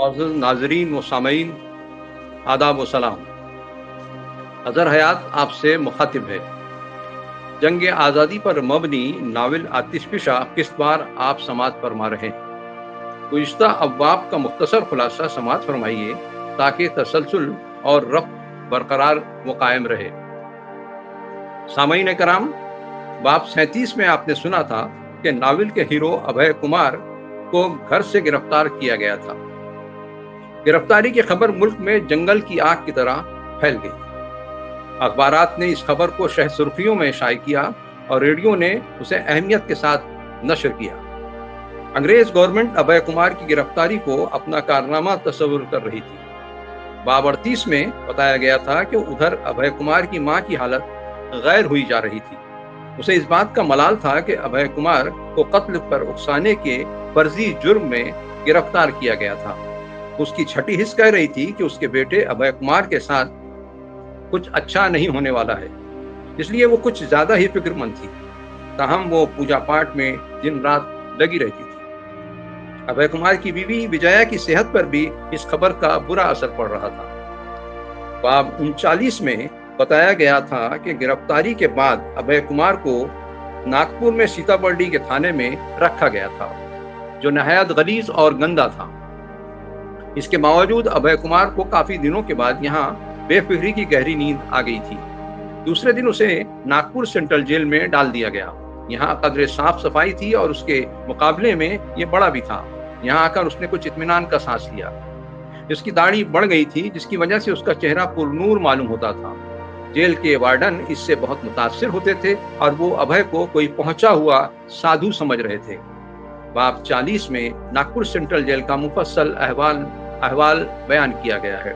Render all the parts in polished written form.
معزز ناظرین و سامعین، آداب و سلام۔ اظہر حیات آپ سے مخاطب ہے۔ جنگ آزادی پر مبنی ناول آتش فشاں قسط بار آپ سماعت فرما رہے ہیں۔ گزشتہ ابواب کا مختصر خلاصہ سماعت فرمائیے تاکہ تسلسل اور ربط برقرار و قائم رہے۔ سامعین کرام، باب 37 میں آپ نے سنا تھا کہ ناول کے ہیرو ابھے کمار کو گھر سے گرفتار کیا گیا تھا۔ گرفتاری کی خبر ملک میں جنگل کی آگ کی طرح پھیل گئی۔ اخبارات نے اس خبر کو شہ سرخیوں میں شائع کیا اور ریڈیو نے اسے اہمیت کے ساتھ نشر کیا۔ انگریز گورنمنٹ ابھے کمار کی گرفتاری کو اپنا کارنامہ تصور کر رہی تھی۔ باب 38 میں بتایا گیا تھا کہ ادھر ابھے کمار کی ماں کی حالت غیر ہوئی جا رہی تھی۔ اسے اس بات کا ملال تھا کہ ابھے کمار کو قتل پر اکسانے کے فرضی جرم میں گرفتار کیا گیا تھا۔ اس کی چھٹی حص کہہ رہی تھی کہ اس کے بیٹے ابھے کمار کے ساتھ کچھ اچھا نہیں ہونے والا ہے، اس لیے وہ کچھ زیادہ ہی فکر مند تھی۔ تاہم وہ پوجا پاٹ میں دن رات لگی رہتی تھی۔ ابھے کمار کی بیوی وجیا کی صحت پر بھی اس خبر کا برا اثر پڑ رہا تھا۔ باب 39 میں بتایا گیا تھا کہ گرفتاری کے بعد ابھے کمار کو ناگپور میں سیتا برڈی کے تھانے میں رکھا گیا تھا، جو نہایت غلیظ اور گندا تھا۔ اس کے باوجود ابھے کمار کو کافی دنوں کے بعد یہاں بے فکری کی گہری نیند آ گئی تھی۔ دوسرے دن اسے ناگپور سینٹرل جیل میں ڈال دیا گیا۔ یہاں قدر صاف صفائی تھی اور اس کے مقابلے میں یہ بڑا بھی تھا۔ یہاں آ کر اس نے کچھ اطمینان کا سانس لیا۔ اس کی داڑھی بڑھ گئی تھی، جس کی وجہ سے اس کا چہرہ پر نور معلوم ہوتا تھا۔ جیل کے وارڈن اس سے بہت متاثر ہوتے تھے اور وہ ابھے کو کوئی پہنچا ہوا سادھو سمجھ رہے تھے۔ باب 40 میں ناگپور سینٹرل جیل کا مفصل احوال بیان کیا گیا ہے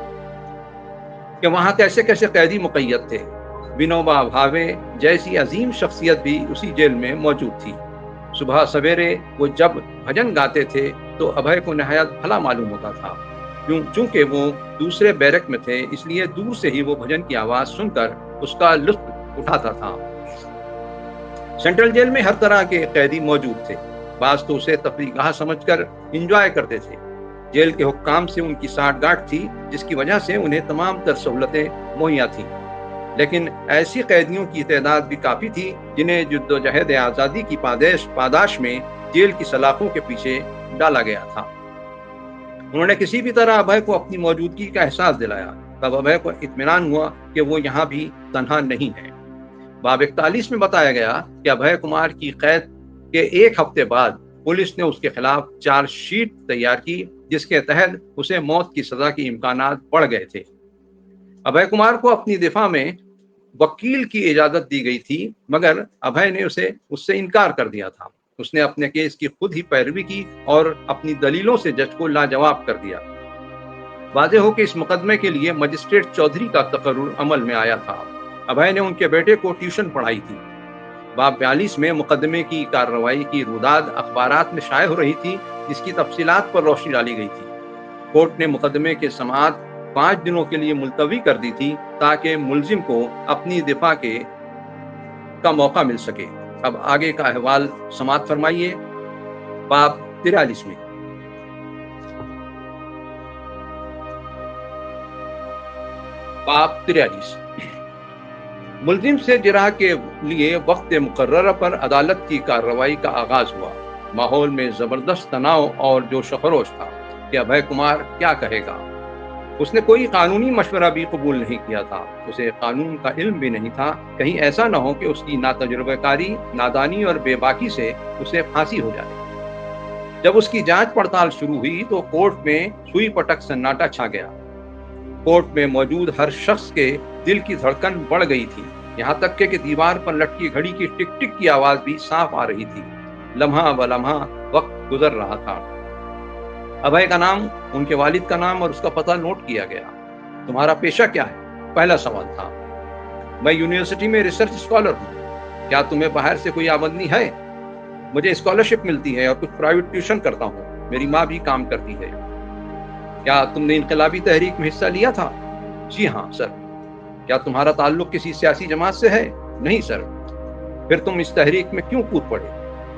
کہ وہاں کیسے کیسے قیدی مقید تھے۔ ونوبا بھاوے جیسی عظیم شخصیت بھی اسی جیل میں موجود تھی۔ صبح سویرے وہ جب بھجن گاتے تھے تو ابھے کو نہایت بھلا معلوم ہوتا تھا۔ چونکہ وہ دوسرے بیرک میں تھے، اس لیے دور سے ہی وہ بھجن کی آواز سن کر اس کا لطف اٹھاتا تھا۔ سینٹرل جیل میں ہر طرح کے قیدی موجود تھے۔ بعض تو اسے تفریح گاہ سمجھ کر انجوائے کرتے تھے۔ جیل کے حکام سے ان کی ساٹھ گانٹھ تھی، جس کی وجہ سے انہیں تمام تر سہولتیں مہیا تھیں۔ لیکن ایسی قیدیوں کی تعداد بھی کافی تھی جنہیں جدوجہد آزادی کی پاداش میں جیل کی سلاخوں کے پیچھے ڈالا گیا تھا۔ انہوں نے کسی بھی طرح ابھے کو اپنی موجودگی کا احساس دلایا۔ تب ابھے کو اطمینان ہوا کہ وہ یہاں بھی تنہا نہیں ہے۔ باب 41 میں بتایا گیا کہ ابھے کمار کی قید کے ایک ہفتے بعد پولیس نے اس کے خلاف چارج شیٹ تیار کی، جس کے تحت اسے موت کی سزا کے امکانات بڑھ گئے تھے۔ ابھے کمار کو اپنی دفاع میں وکیل کی اجازت دی گئی تھی، مگر ابھے نے اس سے انکار کر دیا تھا۔ اس نے اپنے کیس کی خود ہی پیروی کی اور اپنی دلیلوں سے جج کو لاجواب کر دیا۔ واضح ہو کہ اس مقدمے کے لیے مجسٹریٹ چودھری کا تقرر عمل میں آیا تھا۔ ابھے نے ان کے بیٹے کو ٹیوشن پڑھائی تھی۔ باب 42 میں مقدمے کی کارروائی کی روداد اخبارات میں شائع ہو رہی تھی، جس کی تفصیلات پر روشنی ڈالی گئی تھی۔ کورٹ نے مقدمے کی سماعت 5 دنوں کے لیے ملتوی کر دی تھی تاکہ ملزم کو اپنی دفاع کا موقع مل سکے۔ اب آگے کا احوال سماعت فرمائیے۔ باب 43 میں باب 43 ملزم سے جرح کے لیے وقت مقررہ پر عدالت کی کارروائی کا آغاز ہوا۔ ماحول میں زبردست تناؤ اور جوش و خروش تھا کہ ابھے کمار کیا کہے گا۔ اس نے کوئی قانونی مشورہ بھی قبول نہیں کیا تھا۔ اسے قانون کا علم بھی نہیں تھا، کہیں ایسا نہ ہو کہ اس کی ناتجربہ کاری، نادانی اور بے باکی سے اسے پھانسی ہو جائے۔ جب اس کی جانچ پڑتال شروع ہوئی تو کورٹ میں سوئی پٹک سناٹا چھا گیا۔ کورٹ میں موجود ہر شخص کے دل کی دھڑکن بڑھ گئی تھی، یہاں تک کہ دیوار پر لٹکی گھڑی کی ٹک ٹک کی آواز بھی صاف آ رہی تھی۔ لمحہ ب لمحہ وقت گزر رہا تھا۔ ابھے کا نام، ان کے والد کا نام اور اس کا پتہ نوٹ کیا گیا۔ تمہارا پیشہ کیا ہے؟ پہلا سوال تھا۔ میں یونیورسٹی میں ریسرچ اسکالر ہوں۔ کیا تمہیں باہر سے کوئی آمدنی ہے؟ مجھے اسکالرشپ ملتی ہے اور کچھ پرائیویٹ ٹیوشن کرتا ہوں۔ میری ماں بھی کام کرتی ہے۔ کیا تم نے انقلابی تحریک میں حصہ لیا تھا؟ جی ہاں سر۔ کیا تمہارا تعلق کسی سیاسی جماعت سے ہے؟ نہیں سر۔ پھر تم اس تحریک میں کیوں کود پڑے؟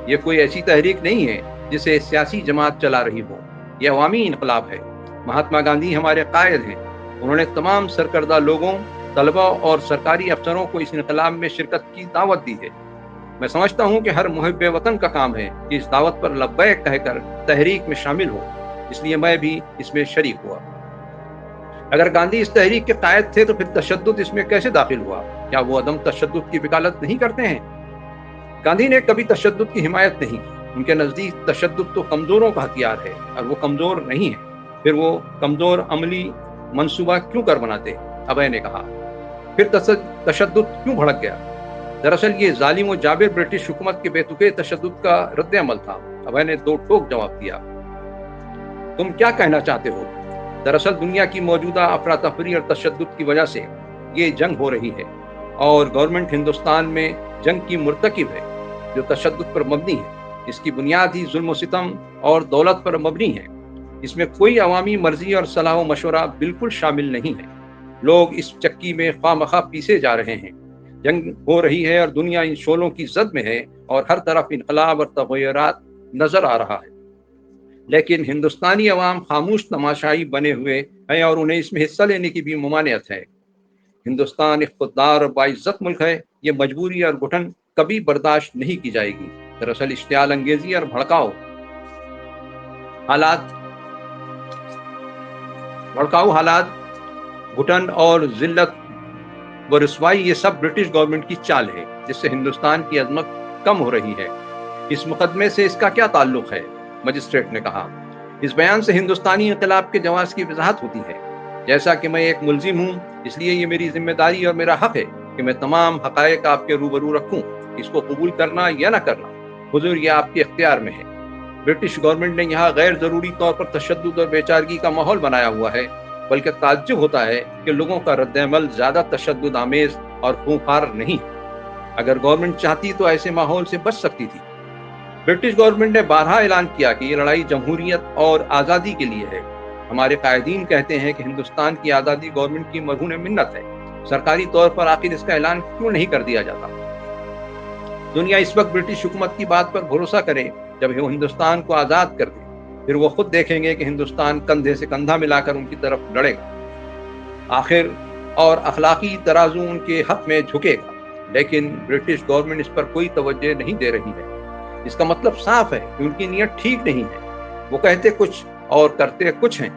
یہ کوئی ایسی تحریک نہیں ہے جسے سیاسی جماعت چلا رہی ہو، یہ عوامی انقلاب ہے۔ महात्मा गांधी हमारे कायद हैं। उन्होंने तमाम सरकर्दा लोगों, तलबा और सरकारी अफसरों को इस इनकलाब में शिरकत की दावत दी है। मैं समझता हूँ कि हर मुहिब्बे वतन का काम है कि इस दावत पर लब्बैक कहकर तहरीक में शामिल हो, इसलिए मैं भी इसमें शरीक हुआ। अगर गांधी इस तहरीक के कायद थे तो फिर तशद्दुद इसमें कैसे दाखिल हुआ? क्या वो अदम तशद्दुद की वकालत नहीं करते हैं? गांधी ने कभी तशद्दुद की हिमायत नहीं की। उनके नज़दीक तशद्दुद तो कमज़ोरों का हथियार है और वो कमज़ोर नहीं है। फिर वो कमज़ोर अमली मंसूबा क्यों कर बनाते? अभय ने कहा। फिर तशद्दुद क्यों भड़क गया? दरअसल ये जालिम और जाबिर ब्रिटिश हुकूमत के बेतुके तशद्दुद का रद्द अमल था। अभय ने दो टोक जवाब दिया। तुम क्या कहना चाहते हो? दरअसल दुनिया की मौजूदा अफरा तफरी और तशद्दुद की वजह से ये जंग हो रही है और गवर्नमेंट हिंदुस्तान में जंग की मुर्तकिब है जो तशद्दुद पर मबनी है। इसकी बुनियाद ही जुल्म सितम और दौलत पर मबनी है। इसमें कोई अवामी मर्जी और सलाह मशवरा बिल्कुल शामिल नहीं है। लोग इस चक्की में खामखा पीसे जा रहे हैं। जंग हो रही है और दुनिया इन शोलों की जद में है और हर तरफ इनकलाब और तग़य्युरात नजर आ रहा है, लेकिन हिंदुस्तानी अवाम खामोश तमाशाई बने हुए हैं और उन्हें इसमें हिस्सा लेने की भी ममानियत है। हिंदुस्तान एक खुददार और बाइज्जत मुल्क है। ये मजबूरी और घुटन कभी बर्दाश्त नहीं की जाएगी। दरअसल इश्तियाल अंगेजी और भड़काऊ हालात, घुटन और जिल्लत व रुसवाई, ये सब ब्रिटिश गवर्नमेंट की चाल है जिससे हिंदुस्तान की अजमत कम हो रही है। इस मुकदमे से इसका क्या ताल्लुक है? मजिस्ट्रेट ने कहा। इस बयान से हिंदुस्तानी इंकलाब के जवाब की वजाहत होती है। जैसा कि मैं एक मुल्जिम हूँ, इसलिए ये मेरी जिम्मेदारी और मेरा हक है कि मैं तमाम हकायक आपके रूबरू रखूँ। इसको कबूल करना या न करना हुजूर ये आपके इख्तियार में है। ब्रिटिश गवर्नमेंट ने यहाँ गैर जरूरी तौर पर तशद्दुद और बेचारगी का माहौल बनाया हुआ है, बल्कि ताज्जुब होता है कि लोगों का रद्द-ए-अमल ज्यादा तशद्दुद आमेज और खूंखार नहीं है। अगर गवर्नमेंट चाहती तो ऐसे माहौल से बच सकती थी। ब्रिटिश गवर्नमेंट ने बारहा ऐलान किया कि ये लड़ाई जमहूरियत और आज़ादी के लिए है। हमारे कायदीन कहते हैं कि हिंदुस्तान की आज़ादी गवर्नमेंट की मरहून मिन्नत है। सरकारी तौर पर आखिर इसका ऐलान क्यों नहीं कर दिया जाता? दुनिया इस वक्त ब्रिटिश हुकूमत की बात पर भरोसा करे जब वो हिंदुस्तान को आज़ाद कर दे। फिर वो खुद देखेंगे कि हिंदुस्तान कंधे से कंधा मिलाकर उनकी तरफ लड़ेगा। आखिर और अखलाकी तराजू उनके हक में झुकेगा, लेकिन ब्रिटिश गवर्नमेंट इस पर कोई तवज्जो नहीं दे रही है। इसका मतलब साफ है कि उनकी नीयत ठीक नहीं है। वो कहते कुछ और करते कुछ हैं।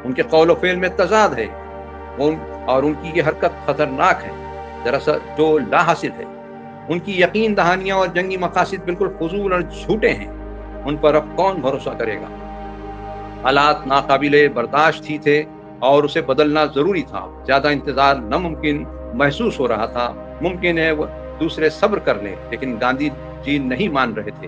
उनके कौल फेल में तजाद है और उनकी ये हरकत खतरनाक है, दरअसल जो लाहासिल है। उनकी यकीन दहानियां और जंगी मकासद बिल्कुल फजूल और झूठे हैं। उन पर अब कौन भरोसा करेगा? हालात नाकाबिले बर्दाश्त ही थे और उसे बदलना जरूरी था। ज्यादा इंतजार नामुमकिन महसूस हो रहा था। मुमकिन है वो दूसरे सब्र कर लें, लेकिन गांधी जी नहीं मान रहे थे।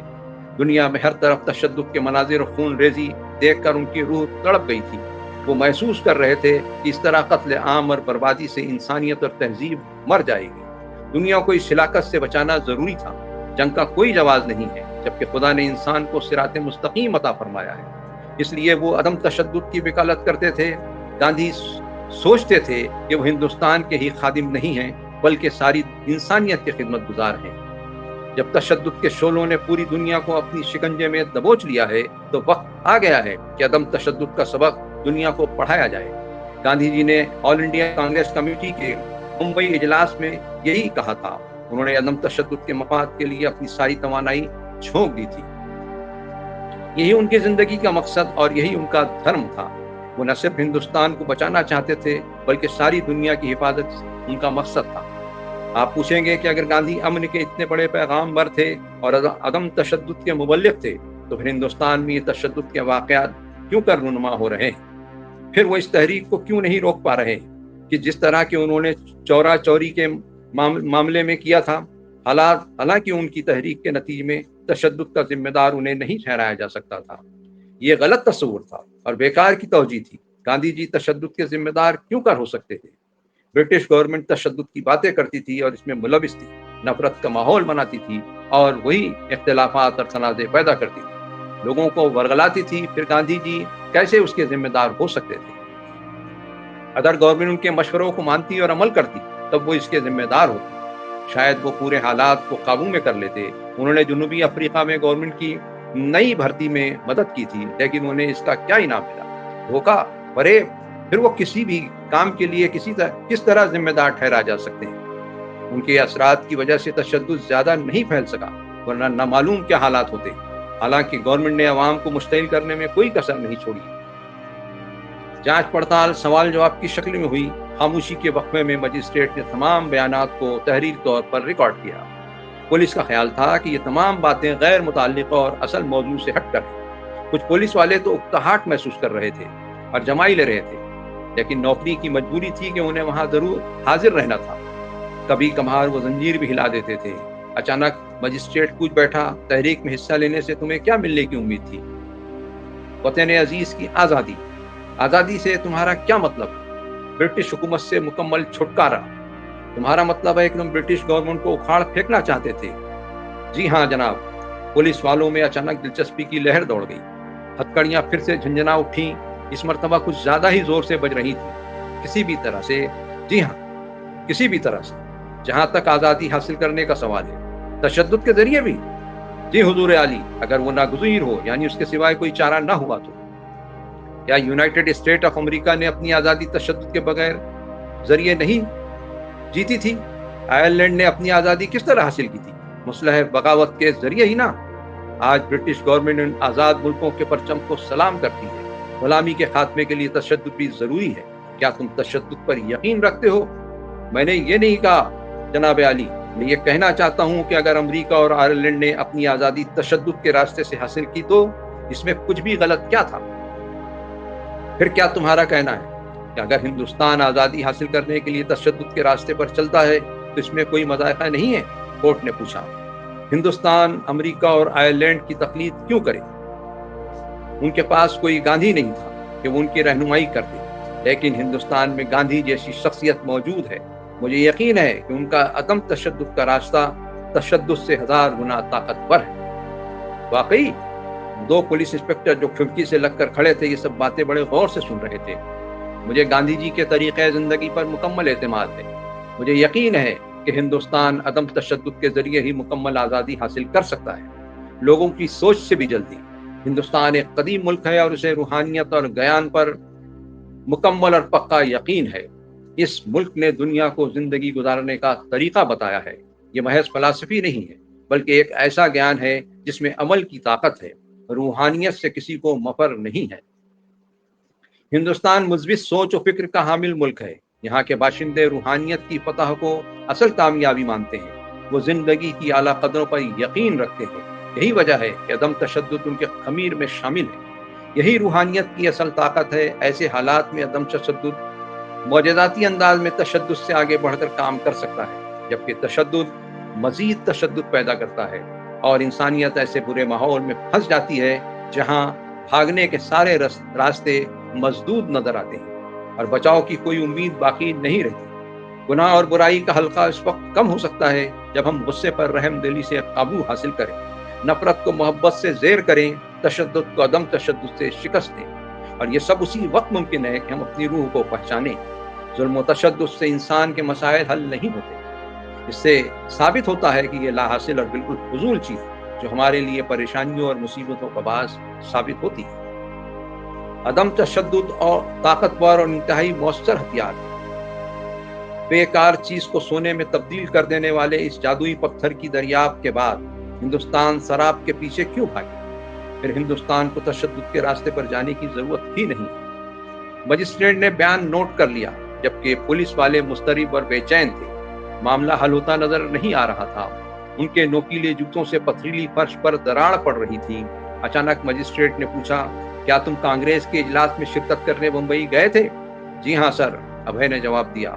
दुनिया में हर तरफ तशद्दुद के मनाजिर और खून रेजी देखकर उनकी रूह तड़प गई थी। वो महसूस कर रहे थे कि इस तरह कत्ल आम और बर्बादी से इंसानियत और तहजीब मर जाएगी। दुनिया को इस हिलाकत से बचाना जरूरी था। जंग का कोई जवाब नहीं है, जबकि खुदा ने इंसान को सिराते मुस्तकीम अता फरमाया है। इसलिए वो अदम तशद्दुद की वकालत करते थे। गांधी सोचते थे कि वो हिंदुस्तान के ही खादिम नहीं हैं, बल्कि सारी इंसानियत के खिदमत गुजार हैं। जब तशद्दुद के शोलों ने पूरी दुनिया को अपनी शिकंजे में दबोच लिया है, तो वक्त आ गया है कि अदम तशद्दुद का सबक दुनिया को पढ़ाया जाए। गांधी जी ने ऑल इंडिया कांग्रेस कमेटी के मुंबई इजलास में यही कहा था। उन्होंने अदम तशद्दुद के मफाद के लिए अपनी सारी तवानाई झोंक दी थी। यही उनकी जिंदगी का मकसद और यही उनका धर्म था। वो न सिर्फ हिंदुस्तान को बचाना चाहते थे, बल्कि सारी दुनिया की हिफाजत उनका मकसद था। आप पूछेंगे कि अगर गांधी अमन के इतने बड़े पैगामबर थे और अदम तशद्दुद के मुबल्लिग थे, तो फिर हिंदुस्तान में ये तशद्दुद के वाक़यात क्यों कर रूनुमा हो रहे हैं? फिर वो इस तहरीक को क्यों नहीं रोक पा रहे कि जिस तरह के उन्होंने चौरा चौरी के मामले में किया था? हालांकि उनकी तहरीक के नतीजे में तशद्दुद का जिम्मेदार उन्हें नहीं ठहराया जा सकता था। ये गलत तस्वुर था और बेकार की तौजीह थी। गांधी जी तशद्दुद के जिम्मेदार क्यों कर हो सकते थे? ब्रिटिश गवर्नमेंट तशद्दुद की बातें करती थी और इसमें मुलविस थी, नफरत का माहौल बनाती थी और वही इख्तिलाफात और तनाज़े पैदा करती थी, लोगों को वर्गलाती थी। फिर गांधी जी कैसे उसके जिम्मेदार हो सकते थे? अगर गवर्नमेंट उनके मशवरों को मानती और अमल करती, तब वो इसके जिम्मेदार होते। शायद वो पूरे हालात को काबू में कर लेते। उन्होंने जनूबी अफ्रीका में गवर्नमेंट की नई भर्ती में मदद की थी, लेकिन उन्हें इसका क्या इनाम मिला? धोखा फरेब, फिर वो किसी भी काम के लिए किस तरह जिम्मेदार ठहरा जा सकते हैं। उनके असरात की वजह से तशद्दुद ज्यादा नहीं फैल सका, वरना नामालूम क्या हालात होते। हालांकि गवर्नमेंट ने अवाम को मुश्तइल करने में कोई कसर नहीं छोड़ी। जांच पड़ताल सवाल जवाब की शक्ल में हुई। खामोशी के वक्फे में मजिस्ट्रेट ने तमाम बयानात को तहरीर तौर पर रिकॉर्ड किया। पुलिस का ख्याल था कि ये तमाम बातें गैर मुताल्लिक़ और असल मौजू से हटकर हैं। कुछ पुलिस वाले तो उकताहट महसूस कर रहे थे और जमाई ले रहे थे, लेकिन नौकरी की मजबूरी थी कि उन्हें वहां जरूर हाजिर रहना था। कभी कभार वो जंजीर भी हिला देते थे। अचानक मजिस्ट्रेट पूछ बैठा, तहरीक में हिस्सा लेने से तुम्हें क्या मिलने की उम्मीद थी? वतन अजीज की आज़ादी। आज़ादी से तुम्हारा क्या मतलब? ब्रिटिश हुकूमत से मुकम्मल छुटकारा। तुम्हारा मतलब है कि तुम ब्रिटिश गवर्नमेंट को उखाड़ फेंकना चाहते थे? जी हाँ जनाब। पुलिस वालों में अचानक दिलचस्पी की लहर दौड़ गई। हथकड़ियां फिर से झंझना उठी। इस मर्तबा कुछ ज्यादा ही जोर से बज रही थी। किसी भी तरह से, जी हाँ, किसी भी तरह से, जहां तक आज़ादी हासिल करने का सवाल है। तशद्दुद के जरिए भी? जी हुजूर आली, अगर वो नागुज़ीर हो, यानी उसके सिवाय कोई चारा ना हुआ तो। क्या यूनाइटेड स्टेट ऑफ अमेरिका ने अपनी आज़ादी तशद्दुद के बगैर जरिए नहीं जीती थी? आयरलैंड ने अपनी आज़ादी किस तरह हासिल की थी? मुसलह बगावत के जरिए ही ना। आज ब्रिटिश गवर्नमेंट इन आज़ाद मुल्कों के परचम को सलाम करती है। गुलामी के खात्मे के लिए तशद्दुद भी जरूरी है। क्या तुम तशद्दुद पर यकीन रखते हो? मैंने ये नहीं कहा जनाब आली। मैं ये कहना चाहता हूँ कि अगर अमेरिका और आयरलैंड ने अपनी आज़ादी तशद्दुद के रास्ते से हासिल की तो इसमें कुछ भी गलत क्या था? फिर क्या तुम्हारा कहना है कि अगर हिंदुस्तान आज़ादी हासिल करने के लिए तशद्दुद के रास्ते पर चलता है तो इसमें कोई मज़ाक़ा नहीं है? कोर्ट ने पूछा। हिंदुस्तान अमेरिका और आयरलैंड की तकलीद क्यों करे? उनके पास कोई गांधी नहीं था कि वो उनकी रहनुमाई करते, लेकिन हिंदुस्तान में गांधी जैसी शख्सियत मौजूद है। मुझे यकीन है कि उनका अदम तशद्दुद का रास्ता तशद्दुद से 1000 गुना ताकतवर है। वाकई? दो पुलिस इंस्पेक्टर जो खिड़की से लगकर खड़े थे ये सब बातें बड़े गौर से सुन रहे थे। मुझे गांधी जी के तरीक़े ज़िंदगी पर मुकम्मल एतमाद है। मुझे यकीन है कि हिंदुस्तान अदम तशद्दुद के जरिए ही मुकम्मल आज़ादी हासिल कर सकता है, लोगों की सोच से भी जल्दी। हिंदुस्तान एक कदीम मुल्क है और उसे रूहानियत और ज्ञान पर मुकम्मल और पक्का यकीन है। इस मुल्क ने दुनिया को जिंदगी गुजारने का तरीका बताया है। ये महज फलासफी नहीं है, बल्कि एक ऐसा ज्ञान है जिसमें अमल की ताकत है। रूहानियत से किसी को मफर नहीं है। हिंदुस्तान मुस्बित सोच और फिक्र का हामिल मुल्क है। यहाँ के बाशिंदे रूहानियत की फतह को असल कामयाबी मानते हैं। वो जिंदगी की आला कदरों पर यकीन रखते हैं। यही वजह है कि अदम तशद्दुद उनके खमीर में शामिल है। यही रूहानियत की असल ताकत है। ऐसे हालात में अदम तशद्दुद मौजज़ाती अंदाज में तशद्दुद से आगे बढ़कर काम कर सकता है, जबकि तशद्दुद मजीद तशद्दुद पैदा करता है और इंसानियत ऐसे बुरे माहौल में फंस जाती है जहाँ भागने के सारे रास्ते मजदूद नजर आते हैं और बचाव की कोई उम्मीद बाकी नहीं रहती। गुनाह और बुराई का हल्का इस वक्त कम हो सकता है जब हम गुस्से पर रहम दिली से काबू हासिल करें, नफरत को मोहब्बत से ज़ेर करें, तशद्दुद को अदम तशद्दुद से शिकस्त दें। और ये सब उसी वक्त मुमकिन है कि हम अपनी रूह को पहचानें। जुल्म व तशद्दुद से इंसान के मसाइल हल नहीं होते। इससे साबित होता है कि ये लाहासिल और बिल्कुल फजूल चीज़ जो हमारे लिए परेशानियों और मुसीबतों का बास साबित होती है। अदम तशद्दुद और ताकतवर और इंतहाई मौसर हथियार है। बेकार चीज को सोने में तब्दील कर देने वाले इस जादुई पत्थर की दरियाफ्त के बाद हिंदुस्तान शराब के पीछे क्यों भागे? फिर हिंदुस्तान को तशद्दुद के रास्ते पर जाने की जरूरत ही नहीं। मजिस्ट्रेट ने बयान नोट कर लिया, जबकि पुलिस वाले मुस्तरिब और बेचैन थे। मामला हल होता नजर नहीं आ रहा था। उनके नोकीले जूतों से पथरीली फर्श पर दरार पड़ रही थी। अचानक मजिस्ट्रेट ने पूछा, क्या तुम कांग्रेस के इजलास में शिरकत करने मुंबई गए थे? जी हाँ सर, अभय ने जवाब दिया।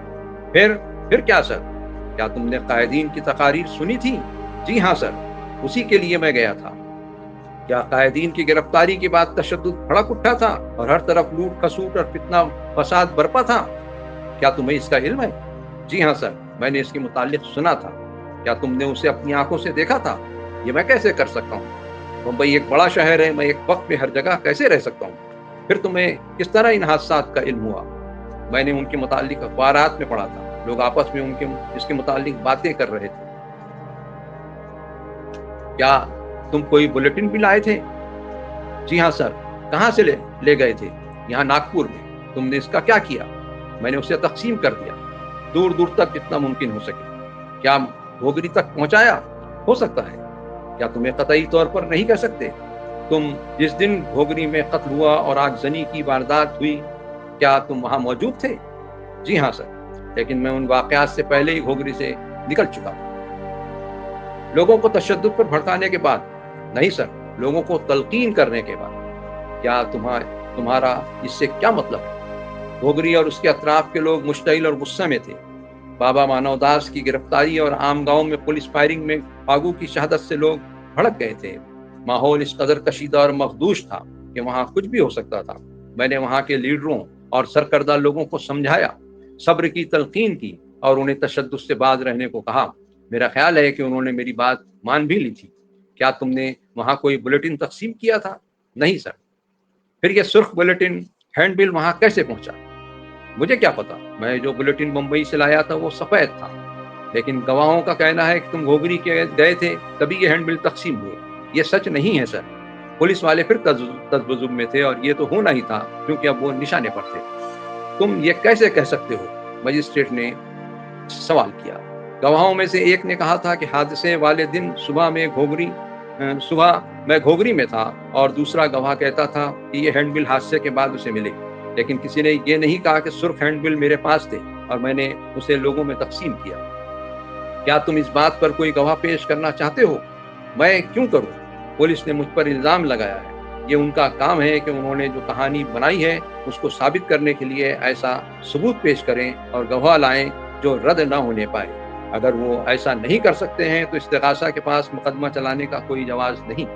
फिर क्या सर? क्या तुमने कायदीन की तकारीर सुनी थी? जी हाँ सर, उसी के लिए मैं गया था। क्या कायदीन की गिरफ्तारी के बाद तशद्दुद भड़क उठा था और हर तरफ लूट खसूट और फितना फसाद बरपा था? क्या तुम्हें इसका इल्म है? जी हाँ सर, मैंने इसके मुतालिक सुना था। क्या तुमने उसे अपनी आंखों से देखा था? ये मैं कैसे कर सकता हूँ? मुंबई एक बड़ा शहर है, मैं एक वक्त में हर जगह कैसे रह सकता हूँ? फिर तुम्हें किस तरह इन हादसात का इल्म हुआ? मैंने उनके मुतालिक अखबारात में पढ़ा था। लोग आपस में इसके मुतालिक बातें कर रहे थे। क्या तुम कोई बुलेटिन भी लाए थे? जी हाँ सर। कहाँ से ले गए थे? यहाँ नागपुर में। تم نے اس کا کیا کیا؟ میں نے اسے تقسیم کر دیا، دور دور تک جتنا ممکن ہو سکے۔ کیا گھوگری تک پہنچایا؟ ہو سکتا ہے۔ کیا تمہیں قطعی طور پر نہیں کہہ سکتے؟ تم جس دن گھوگری میں قتل ہوا اور آگزنی کی واردات ہوئی، کیا تم وہاں موجود تھے؟ جی ہاں سر، لیکن میں ان واقعات سے پہلے ہی گھوگری سے نکل چکا تھا۔ لوگوں کو تشدد پر بھڑکانے کے بعد؟ نہیں سر، لوگوں کو تلقین کرنے کے بعد۔ کیا تمہارا اس سے کیا مطلب ہے؟ گھوگری اور اس کے اطراف کے لوگ مشتعل اور غصے میں تھے۔ بابا مانو داس کی گرفتاری اور عام گاؤں میں پولیس فائرنگ میں پھاگو کی شہادت سے لوگ بھڑک گئے تھے۔ ماحول اس قدر کشیدہ اور مخدوش تھا کہ وہاں کچھ بھی ہو سکتا تھا۔ میں نے وہاں کے لیڈروں اور سرکردہ لوگوں کو سمجھایا، صبر کی تلقین کی اور انہیں تشدد سے باز رہنے کو کہا۔ میرا خیال ہے کہ انہوں نے میری بات مان بھی لی تھی۔ کیا تم نے وہاں کوئی بلیٹن تقسیم کیا تھا؟ نہیں سر۔ پھر یہ سرخ بلیٹن ہینڈ بل وہاں کیسے پہنچا؟ مجھے کیا پتا، میں جو بلیٹن بمبئی سے لایا تھا وہ سفید تھا، لیکن گواہوں کا کہنا ہے کہ تم گھوگری کے گئے تھے تبھی یہ ہینڈ بل تقسیم ہوئے۔ یہ سچ نہیں ہے سر۔ پولیس والے پھر تذبذب میں تھے اور یہ تو ہونا ہی تھا کیونکہ اب وہ نشانے پر تھے۔ تم یہ کیسے کہہ سکتے ہو؟ مجسٹریٹ نے سوال کیا۔ گواہوں میں سے ایک نے کہا تھا کہ حادثے والے دن صبح میں گھوگری میں تھا، اور دوسرا گواہ کہتا تھا کہ یہ ہینڈ بل حادثے کے بعد اسے ملے، لیکن کسی نے یہ نہیں کہا کہ سرخ ہینڈ بل میرے پاس تھے اور میں نے اسے لوگوں میں تقسیم کیا۔ کیا تم اس بات پر کوئی گواہ پیش کرنا چاہتے ہو؟ میں کیوں کروں؟ پولیس نے مجھ پر الزام لگایا ہے۔ یہ ان کا کام ہے کہ انہوں نے جو کہانی بنائی ہے اس کو ثابت کرنے کے لیے ایسا ثبوت پیش کریں اور گواہ لائیں جو رد نہ ہونے پائے۔ اگر وہ ایسا نہیں کر سکتے ہیں تو استغاثہ کے پاس مقدمہ چلانے کا کوئی جواز نہیں۔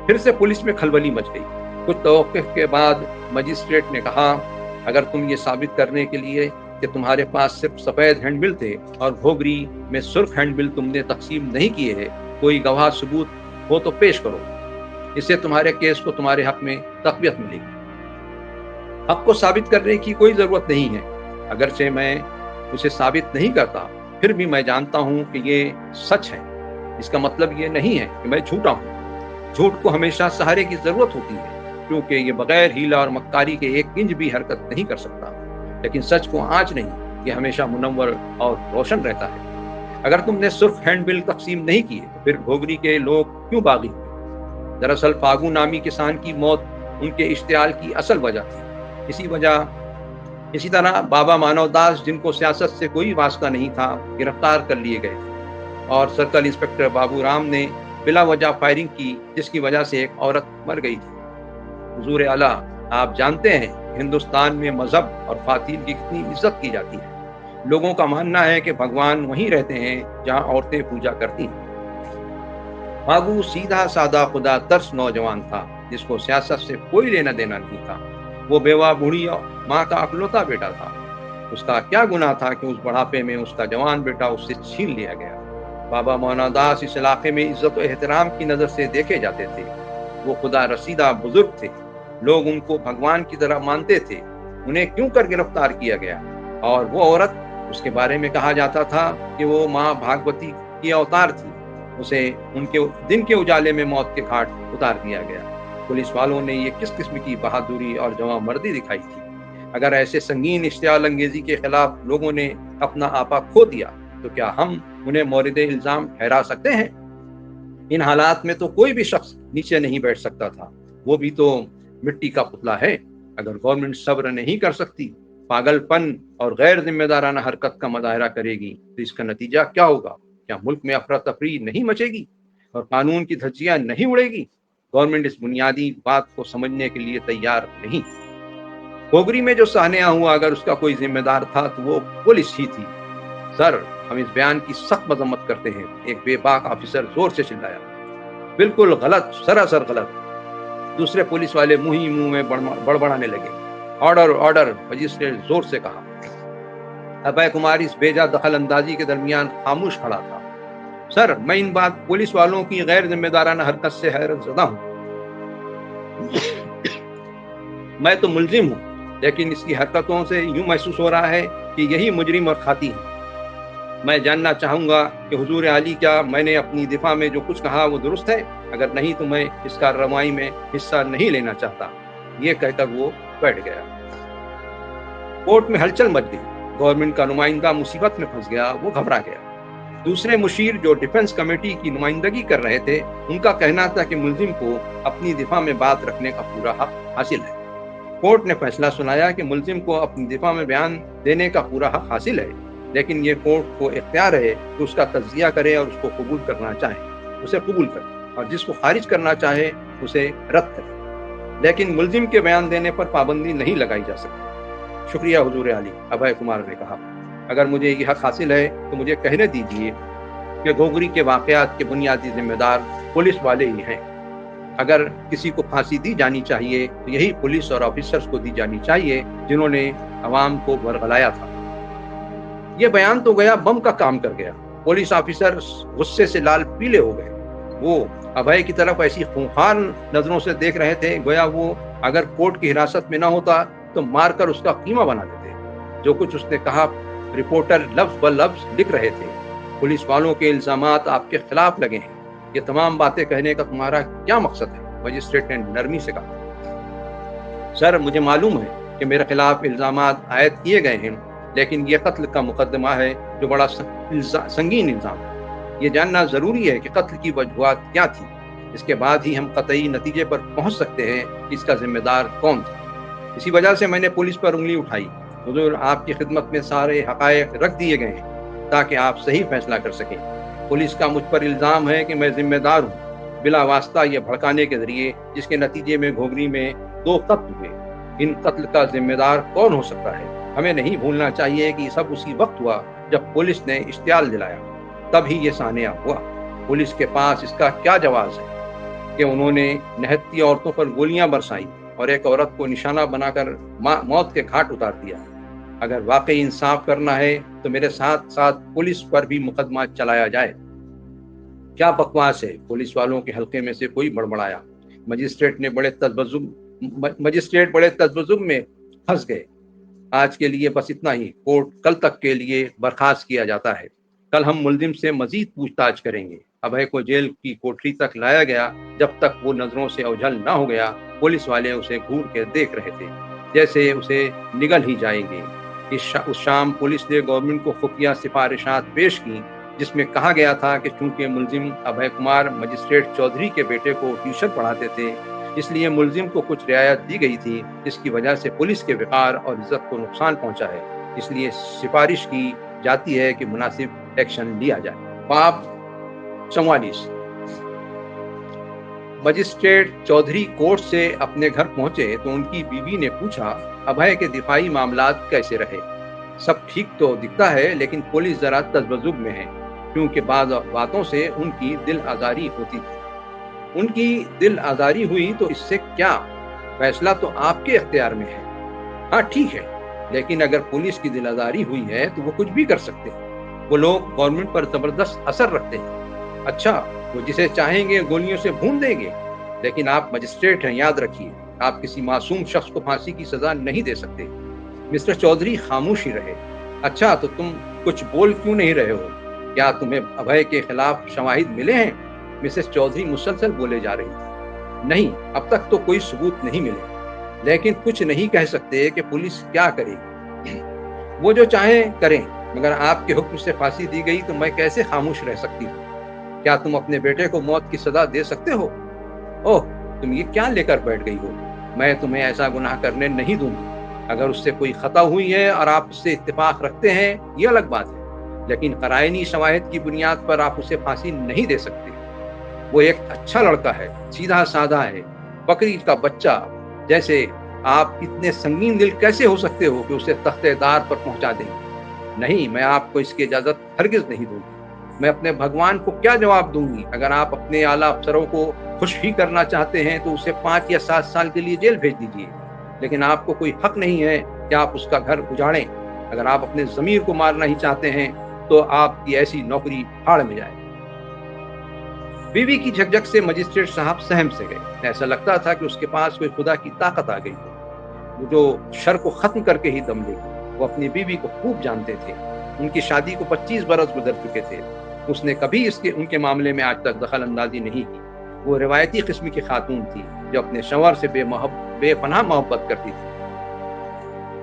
پھر سے پولیس میں کھلبلی مچ گئی۔ کچھ توقف کے بعد مجسٹریٹ نے کہا، اگر تم یہ ثابت کرنے کے لیے کہ تمہارے پاس صرف سفید ہینڈ بل تھے اور گھوگری میں سرخ ہینڈ بل تم نے تقسیم نہیں کیے ہیں، کوئی گواہ ثبوت ہو تو پیش کرو۔ اس سے تمہارے کیس کو تمہارے حق میں تقویت ملے گی۔ حق کو ثابت کرنے کی کوئی ضرورت نہیں ہے۔ اگرچہ میں اسے ثابت نہیں کرتا، پھر بھی میں جانتا ہوں کہ یہ سچ ہے۔ اس کا مطلب یہ نہیں ہے کہ میں جھوٹا ہوں۔ جھوٹ کو ہمیشہ سہارے کی ضرورت ہوتی ہے، کیونکہ یہ بغیر ہیلا اور مکاری کے ایک انچ بھی حرکت نہیں کر سکتا، لیکن سچ کو آنچ نہیں، یہ ہمیشہ منور اور روشن رہتا ہے۔ اگر تم نے سرخ ہینڈ بل تقسیم نہیں کیے تو پھر گھوگری کے لوگ کیوں باغی ہوئے؟ دراصل پھاگو نامی کسان کی موت ان کے اشتعال کی اصل وجہ تھی۔ اسی طرح بابا مانو داس، جن کو سیاست سے کوئی واسطہ نہیں تھا، گرفتار کر لیے گئے تھے، اور سرکل انسپکٹر بابو رام نے بلا وجہ فائرنگ کی جس کی وجہ سے ایک عورت مر گئی تھی۔ حضور اعلیٰ، آپ جانتے ہیں ہندوستان میں مذہب اور خواتین کی کتنی عزت کی جاتی ہے۔ لوگوں کا ماننا ہے کہ بھگوان وہیں رہتے ہیں جہاں عورتیں پوجا کرتی ہیں۔ پھاگو سیدھا سادہ خدا ترس نوجوان تھا جس کو سیاست سے کوئی لینا دینا نہیں تھا۔ وہ بیوہ بوڑھی ماں کا اکلوتا بیٹا تھا۔ اس کا کیا گناہ تھا کہ اس بڑھاپے میں اس کا جوان بیٹا اس سے چھین لیا گیا؟ بابا مولانا داس اس علاقے میں عزت و احترام کی نظر سے دیکھے جاتے تھے۔ وہ خدا رسیدہ بزرگ تھے، لوگ ان کو بھگوان کی طرح مانتے تھے۔ انہیں کیوں کر گرفتار کیا گیا؟ اور وہ عورت، اس کے بارے میں کہا جاتا تھا کہ وہ ماں بھاگوتی کی اوتار تھی، اسے ان کے دن کے اجالے میں موت کے گھاٹ اتار دیا گیا۔ پولیس والوں نے یہ کس قسم کی بہادری اور جواں مردی دکھائی تھی؟ اگر ایسے سنگین اشتعال انگیزی کے خلاف لوگوں نے اپنا آپا کھو دیا تو کیا ہم انہیں مورد الزام ٹھہرا سکتے ہیں؟ ان حالات میں تو کوئی بھی شخص نیچے نہیں بیٹھ سکتا تھا، وہ بھی تو مٹی کا پتلا ہے۔ اگر گورنمنٹ صبر نہیں کر سکتی، پاگل پن اور غیر ذمہ دارانہ حرکت کا مظاہرہ کرے گی تو اس کا نتیجہ کیا ہوگا؟ کیا ملک میں افراتفری نہیں مچے گی اور قانون کی دھجیاں نہیں اڑے گی؟ گورنمنٹ اس بنیادی بات کو سمجھنے کے لیے تیار نہیں۔ گھوگری میں جو سانحہ ہوا، اگر اس کا کوئی ذمہ دار تھا تو وہ پولیس ہی تھی۔ سر، ہم اس بیان کی سخت مذمت کرتے ہیں، ایک بے باک آفیسر زور سے چلایا۔ بالکل غلط، سراسر غلط۔ دوسرے پولیس والے منہ ہی منہ میں بڑبڑانے لگے۔ آرڈر آرڈر، مجسٹریٹ زور سے کہا۔ ابے کمار اس بیجا دخل اندازی کے درمیان خاموش کھڑا تھا۔ سر، میں ان بات پولیس والوں کی غیر ذمہ دارانہ حرکت سے حیرت زدہ ہوں۔ میں تو ملزم ہوں، لیکن اس کی حرکتوں سے یوں محسوس ہو رہا ہے کہ یہی مجرم اور خاطی ہے۔ میں جاننا چاہوں گا کہ حضور عالی، کیا میں نے اپنی دفاع میں جو کچھ کہا وہ درست ہے؟ اگر نہیں تو میں اس کارروائی میں حصہ نہیں لینا چاہتا۔ یہ کہہ کر وہ بیٹھ گیا۔ कोर्ट में हलचल मच गई। गवर्नमेंट का नुमाइंदा मुसीबत में फंस गया, वो घबरा गया। दूसरे मुशीर जो डिफेंस कमेटी की नुमाइंदगी कर रहे थे, उनका कहना था कि मुलजिम को अपनी दिफा में बात रखने का पूरा हक हासिल है। कोर्ट ने फैसला सुनाया कि मुलजिम को अपनी दिफा में बयान देने का पूरा हक हासिल है, लेकिन ये कोर्ट को इख्तियार है कि उसका तज्जिया करे और उसको कबूल करना चाहे उसे कबूल करे, और जिसको खारिज करना चाहे उसे रद्द करे। लेकिन मुलजिम के बयान देने पर पाबंदी नहीं लगाई जा सकती। शुक्रिया हुजूर आली, अभय कुमार ने कहा। अगर मुझे ये हक हासिल है तो मुझे कहने दीजिए कि घोघरी के वाक़यात के बुनियादी जिम्मेदार पुलिस वाले ही हैं। अगर किसी को फांसी दी जानी चाहिए तो यही पुलिस और ऑफिसर्स को दी जानी चाहिए जिन्होंने अवाम को बरगलाया था। ये बयान तो गया बम का काम कर गया। पुलिस ऑफिसर गुस्से से लाल पीले हो गए। वो अभय की तरफ ऐसी खूंखार नजरों से देख रहे थे गोया वो अगर कोर्ट की हिरासत में ना होता तो मारकर उसका कीमा बना देते। जो कुछ उसने कहा रिपोर्टर लफ्ज ब लफ्ज लिख रहे थे। पुलिस वालों के इल्जामात आपके खिलाफ लगे हैं। ये तमाम बातें कहने का तुम्हारा क्या मकसद है? मजिस्ट्रेट ने नरमी से कहा। सर, मुझे मालूम है कि मेरे खिलाफ इल्जामात आयद किए गए हैं, लेकिन ये कत्ल का मुकदमा है जो बड़ा संगीन इल्जाम है। ये जानना जरूरी है कि कत्ल की वजूहात क्या थी। इसके बाद ही हम कतई नतीजे पर पहुंच सकते हैं कि इसका जिम्मेदार कौन था। इसी वजह से मैंने पुलिस पर उंगली उठाई। हुजूर, आपकी खिदमत में सारे हकायक रख दिए गए हैं ताकि आप सही फैसला कर सकें। पुलिस का मुझ पर इल्ज़ाम है कि मैं जिम्मेदार हूँ, बिला वास्ता ये भड़काने के जरिए जिसके नतीजे में घोघरी में 2 कत्ल हुए। इन कत्ल का जिम्मेदार कौन हो सकता है? हमें नहीं भूलना चाहिए कि सब उसी वक्त हुआ जब पुलिस ने इश्तियाल दिलाया, तभी ये सानिया हुआ। पुलिस के पास इसका क्या जवाब है कि उन्होंने निहत्ती औरतों पर गोलियां बरसाई और एक औरत को निशाना बनाकर मौत के घाट उतार दिया। अगर वाकई इंसाफ करना है तो मेरे साथ साथ पुलिस पर भी मुकदमा चलाया जाए। क्या बकवास है? पुलिस वालों के हल्के में से कोई बड़बड़ाया। मजिस्ट्रेट बड़े तजब्जुब में फंस गए। आज के लिए बस इतना ही। कोर्ट कल तक के लिए बर्खास्त किया जाता है। कल हम मुलजिम से मजीद पूछताछ करेंगे। अभय को जेल की कोठरी तक लाया गया। जब तक वो नजरों से ओझल न हो गया, पुलिस वाले उसे घूर के देख रहे थे जैसे उसे निगल ही जाएंगे। उस शाम पुलिस ने गवर्नमेंट को खुफिया सिफारिशात पेश की, जिसमें कहा गया था कि चूंकि मुलजिम अभय कुमार मजिस्ट्रेट चौधरी के बेटे को ट्यूशन पढ़ाते थे, इसलिए मुलजिम को कुछ रियायत दी गई थी, जिसकी वजह से पुलिस के वक़ार और इज्जत को नुकसान पहुंचा है। इसलिए सिफारिश की जाती है कि मुनासिब एक्शन लिया जाए। बाब 44। मजिस्ट्रेट चौधरी कोर्ट से अपने घर पहुंचे तो उनकी बीवी ने पूछा, अभय के दिफाई मामलात कैसे रहे? सब ठीक तो दिखता है, लेकिन पुलिस जरा तजब्जुब में है, क्योंकि बाद बातों से उनकी दिल आजारी होती थी। उनकी दिल आजारी हुई तो इससे क्या? फैसला तो आपके इख्तियार में है। हाँ ठीक है, लेकिन अगर पुलिस की दिल आजारी हुई है तो वो कुछ भी कर सकते हैं। वो लोग गवर्नमेंट पर जबरदस्त असर रखते हैं। अच्छा, वो जिसे चाहेंगे गोलियों से भून देंगे, लेकिन आप मजिस्ट्रेट हैं, याद रखिए। आप किसी मासूम शख्स को फांसी की सजा नहीं दे सकते। मिस्टर चौधरी खामोश ही रहे। अच्छा, तो तुम कुछ बोल क्यों नहीं रहे हो? क्या तुम्हें अभय के खिलाफ शवाहिद मिले हैं? मिसेस चौधरी मुसलसल बोले जा रही थी। नहीं, अब तक तो कोई सबूत नहीं मिले, लेकिन कुछ नहीं कह सकते कि पुलिस क्या करेगी। वो जो चाहे करें, मगर आपके हुक्म से फांसी दी गई तो मैं कैसे खामोश रह सकती हूँ? क्या तुम अपने बेटे को मौत की सजा दे सकते हो? ओह, तुम ये क्या लेकर बैठ गई हो? मैं तुम्हें ऐसा गुनाह करने नहीं दूंगी। अगर उससे कोई खता हुई है और आप उससे इत्तेफाक रखते हैं, ये अलग बात है, लेकिन कराइनी शवाहिद की बुनियाद पर आप उसे फांसी नहीं दे सकते। वो एक अच्छा लड़का है, सीधा साधा है, बकरी का बच्चा। जैसे आप इतने संगीन दिल कैसे हो सकते हो कि उसे तख्तेदार पर पहुंचा देंगे? नहीं, मैं आपको इसकी इजाजत हरगिज नहीं दूंगी। मैं अपने भगवान को क्या जवाब दूंगी? अगर आप अपने आला अफसरों को खुश ही करना चाहते हैं तो उसे 5 या 7 साल के लिए जेल भेज दीजिए, लेकिन आपको कोई हक नहीं है कि आप उसका घर उजाड़ें। अगर आप अपने ज़मीर को मारना ही चाहते हैं तो आपकी ऐसी नौकरी भाड़ में जाए। बीवी की झकझक से मजिस्ट्रेट साहब सहम से गए। ऐसा लगता था कि उसके पास कोई खुदा की ताकत आ गई हो, जो शर को खत्म करके ही दम लेगी। वो अपनी बीवी को खूब जानते थे। उनकी शादी को 25 बरस गुजर चुके थे। उसने कभी उनके मामले में आज तक दखल अंदाजी नहीं की। वो रिवायती किस्म की खातून थी जो अपने शौहर से बेपनाह मोहब्बत करती थी।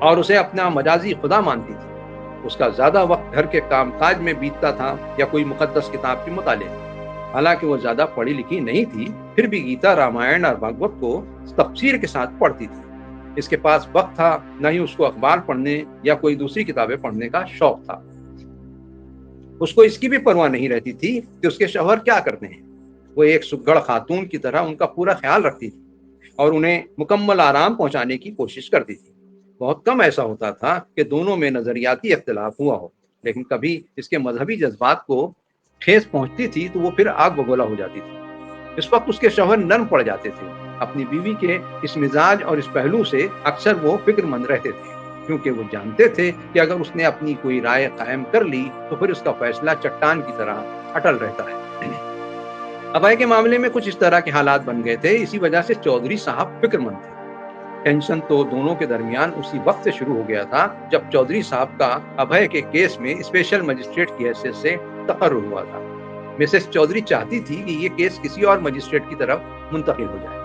اور اسے اپنا مجازی خدا مانتی تھی۔ اس کا زیادہ وقت گھر کے کام کاج میں بیتتا تھا یا کوئی مقدس کتاب کے مطالعے میں۔ حالانکہ وہ زیادہ پڑھی لکھی نہیں تھی، پھر بھی گیتا، رامائن اور بھگوت کو تفسیر کے ساتھ پڑھتی تھی۔ اس کے پاس وقت تھا، نہ ہی اس کو اخبار پڑھنے یا کوئی دوسری کتابیں پڑھنے کا شوق تھا۔ اس کو اس کی بھی پرواہ نہیں رہتی تھی کہ اس کے شوہر کیا کرتے ہیں۔ وہ ایک سگڑ خاتون کی طرح ان کا پورا خیال رکھتی تھی اور انہیں مکمل آرام پہنچانے کی کوشش کرتی تھی۔ بہت کم ایسا ہوتا تھا کہ دونوں میں نظریاتی اختلاف ہوا ہو، لیکن کبھی اس کے مذہبی جذبات کو ٹھیس پہنچتی تھی تو وہ پھر آگ بگولا ہو جاتی تھی۔ اس وقت اس کے شوہر نرم پڑ جاتے تھے۔ اپنی بیوی کے اس مزاج اور اس پہلو سے اکثر وہ فکر مند رہتے تھے، کیونکہ وہ جانتے تھے کہ اگر اس نے اپنی کوئی رائے قائم کر لی تو پھر اس کا فیصلہ چٹان کی طرح اٹل رہتا ہے۔ ابائی کے معاملے میں کچھ اس طرح کے حالات بن گئے تھے، اسی وجہ سے چودھری صاحب فکر مند تھے۔ ٹینشن تو دونوں کے درمیان اسی وقت سے شروع ہو گیا تھا جب چودھری صاحب کا ابھے کے کیس میں اسپیشل مجسٹریٹ کی حیثیت سے تقرر ہوا تھا۔ مسز چودھری چاہتی تھی کہ یہ کیس کسی اور مجسٹریٹ کی طرف منتقل ہو جائے۔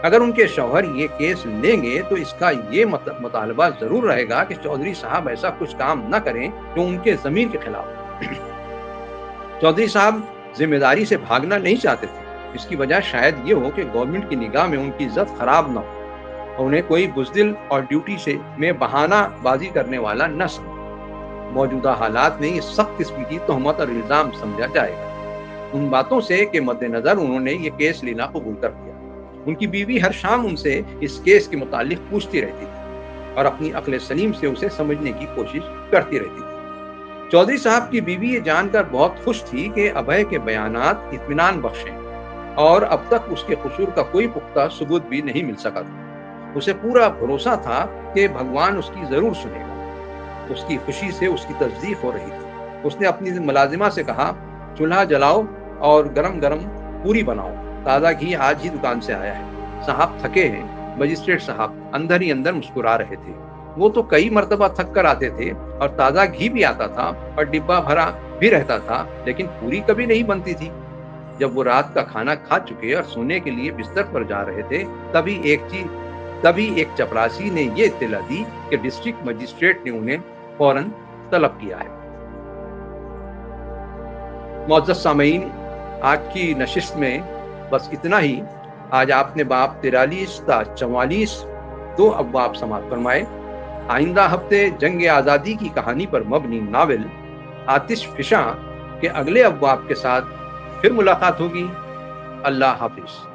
اگر ان کے شوہر یہ کیس لیں گے تو اس کا یہ مطالبہ ضرور رہے گا کہ چودھری صاحب ایسا کچھ کام نہ کریں جو ان کے ضمیر کے خلاف ہو۔ چودھری صاحب ذمہ داری سے بھاگنا نہیں چاہتے تھے۔ اس کی وجہ شاید یہ ہو کہ گورنمنٹ کی نگاہ میں ان کی عزت خراب نہ ہو اور انہیں کوئی بزدل اور ڈیوٹی میں بہانہ بازی کرنے والا نہ سمجھے۔ موجودہ حالات میں یہ سخت قسم کی تہمت اور الزام سمجھا جائے گا۔ ان باتوں سے کے مد نظر انہوں نے یہ کیس لینا قبول کر لیا۔ ان کی بیوی ہر شام ان سے اس کیس کے متعلق پوچھتی رہتی تھی اور اپنی عقل سلیم سے اسے سمجھنے کی کوشش کرتی رہتی تھی۔ چودھری صاحب کی بیوی یہ جان کر بہت خوش تھی کہ ابھے کے بیانات اطمینان بخش ہیں اور اب تک اس کے قصور کا کوئی پختہ ثبوت بھی نہیں مل سکا تھا۔ اسے پورا بھروسہ تھا کہ بھگوان اس کی ضرور سنے گا۔ اس کی خوشی سے اس کی تصدیق ہو رہی تھی۔ اس نے اپنی ملازمہ سے کہا، چولہا جلاؤ اور گرم گرم پوری بناؤ، تازہ گھی آج ہی دکان سے آیا ہے۔ صاحب تھکے ہیں۔ مجسٹریٹ صاحب اندر ہی اندر مسکرا رہے تھے۔ وہ تو کئی مرتبہ تھک کر آتے تھے اور تازہ گھی بھی آتا تھا اور ڈبہ بھرا بھی رہتا تھا، لیکن پوری کبھی نہیں بنتی تھی۔ جب وہ رات کا کھانا کھا چکے اور سونے کے لیے بستر پر جا رہے تھے، تبھی ایک چپراسی نے یہ اطلاع دی کہ ڈسٹرکٹ مجسٹریٹ نے انہیں فوراً طلب کیا ہے۔ معزز سامعین، آج کی نشست میں بس اتنا ہی۔ آج آپ نے باب 43 تا 44 دو ابواب سماعت فرمائے۔ آئندہ ہفتے جنگ آزادی کی کہانی پر مبنی ناول آتش فشاں کے اگلے ابواب کے ساتھ پھر ملاقات ہوگی۔ اللہ حافظ۔